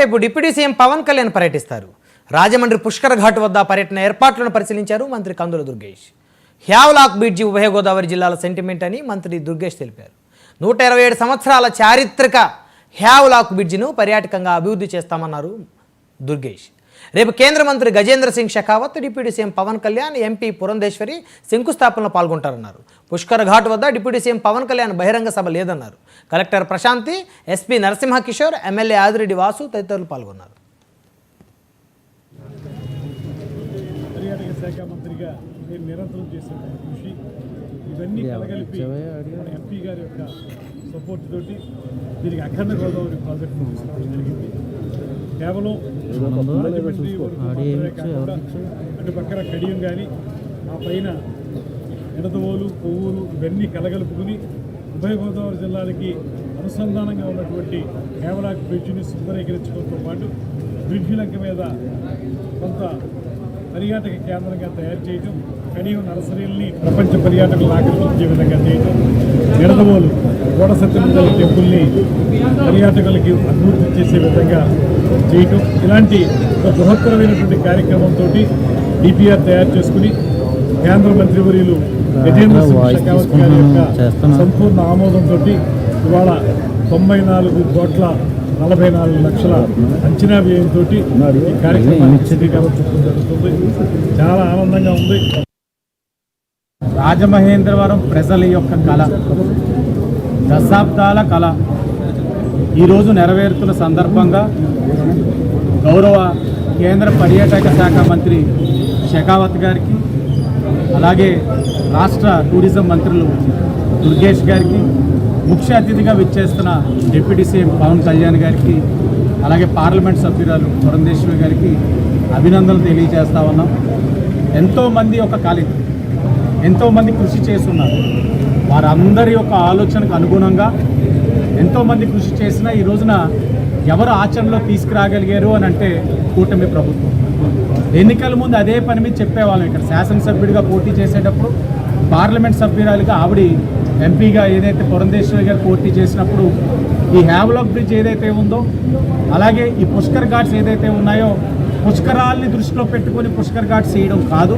రేపు deputy CM Pawan Kalyan పర్యటిస్తారు. రాజమండ్రి పుష్కర్ ఘాట్ వద్ద పర్యటన ఏర్పాట్లను పరిశీలించారు మంత్రి కందుల దుర్గేష్. హ్యావ్లాక్ బ్రిడ్జి ఉభయ గోదావరి జిల్లాల సెంటిమెంట్ అని మంత్రి దుర్గేష్ తెలిపారు. 127 సంవత్సరాల చారిత్రక హ్యావ్లాక్ బ్రిడ్జిను పర్యాటకంగా అభివృద్ధి చేస్తామన్నారు దుర్గేష్. రేపు కేంద్ర మంత్రి Gajendra Singh Shekhawat, deputy CM Pawan Kalyan, MP Purandeswari శంకుస్థాపనలో పాల్గొంటారన్నారు. పుష్కర్ ఘాట్ వద్ద డిప్యూటీ సీఎం పవన్ కళ్యాణ్ బహిరంగ సభ లేదన్నారు. Collector Prashanti, SP Narasimha Kishore, MLA Adireddy Vasu తదితరులు పాల్గొన్నారు. పర్యాటక శాఖ మంత్రిగా నేను నిరంతరం చేసిన కృషి ఇవన్నీ కలగలిపి ఎంపీ గారి యొక్క సపోర్ట్ తోటి దీనికి అఖండ గోదావరి ప్రాజెక్టు తీసుకోవడం జరిగింది. కేవలం రాజమండ్రి కాకుండా అటు పక్కన కడియం కానీ ఆ పైన ఎడదవోలు, కొవ్వూరు ఇవన్నీ కలగలుపుకుని ఉభయ గోదావరి జిల్లాలకి అనుసంధానంగా ఉన్నటువంటి హ్యావ్లాక్ బ్రిడ్జిని సుందరీకరించడంతో పాటు బ్రిడ్జి లంక మీద కొంత పర్యాటక కేంద్రంగా తయారు చేయడం, కడియం నర్సరీల్ని ప్రపంచ పర్యాటకులు ఆకర్షించే విధంగా చేయడం, ఎడదవోలు కోట సత్యనారాయణ టెంపుల్ని పర్యాటకులకి అభివృద్ధి చేసే విధంగా చేయటం, ఇలాంటి ఒక బృహత్తరమైనటువంటి కార్యక్రమంతో డిపిఆర్ తయారు చేసుకుని కేంద్ర మంత్రివర్యులు గజేంద్ర సింగ్ షెకావత్ గారి యొక్క సంపూర్ణ ఆమోదంతో ఇవాళ 94,44 లక్షల అంచనా వ్యయంతో ఈ కార్యక్రమాన్ని శ్రీకారం చుట్టడం జరుగుతుంది. చాలా ఆనందంగా ఉంది. రాజమహేంద్రవరం ప్రజల యొక్క కళ, దశాబ్దాల కళ ఈరోజు నెరవేరుతున్న సందర్భంగా గౌరవ కేంద్ర పర్యాటక శాఖ మంత్రి షెకావత్ గారికి, అలాగే రాష్ట్ర టూరిజం మంత్రులు దుర్గేష్ గారికి, ముఖ్య అతిథిగా విచ్చేస్తున్న డిప్యూటీ సీఎం పవన్ కళ్యాణ్ గారికి, అలాగే పార్లమెంట్ సభ్యురాలు పురంధేశ్వరి గారికి అభినందనలు తెలియజేస్తా ఉన్నాం. ఎంతోమంది ఒక కళ, ఎంతోమంది కృషి చేస్తున్నారు. వారందరి యొక్క ఆలోచనకు అనుగుణంగా ఎంతోమంది కృషి చేసినా ఈ రోజున ఎవరు ఆచరణలో తీసుకురాగలిగారు అని అంటే కూటమి ప్రభుత్వం. ఎన్నికల ముందు అదే పని మీద చెప్పేవాళ్ళం. ఇక్కడ శాసనసభ్యుడిగా పోటీ చేసేటప్పుడు, పార్లమెంట్ సభ్యురాలుగా ఆవిడ ఎంపీగా ఏదైతే పురంధేశ్వరి గారు పోటీ చేసినప్పుడు ఈ హ్యావ్లాక్ బ్రిడ్జ్ ఏదైతే ఉందో, అలాగే ఈ పుష్కర్ ఘాట్స్ ఏదైతే ఉన్నాయో, పుష్కరాల్ని దృష్టిలో పెట్టుకొని పుష్కర్ ఘాట్స్ చేయడం కాదు,